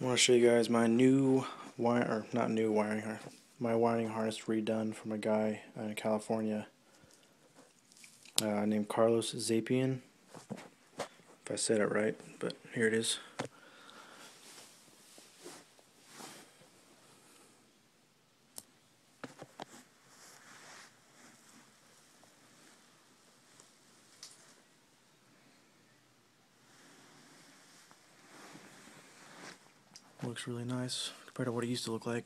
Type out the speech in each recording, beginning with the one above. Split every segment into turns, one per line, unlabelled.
I want to show you guys my new wire, or not new wiring harness, my wiring harness redone from a guy in California named Carlos Zapien, if I said it right, but here it is. Looks really nice compared to what it used to look like.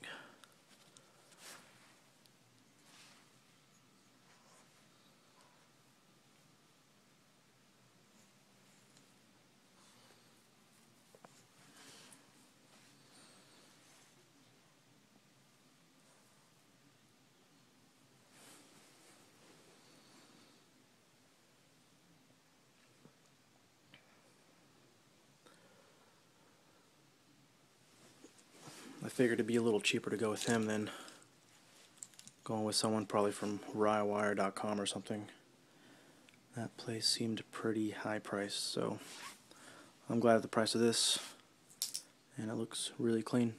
I figured it'd be a little cheaper to go with him than going with someone probably from RyeWire.com or something. That place seemed pretty high priced, so I'm glad at the price of this, and it looks really clean.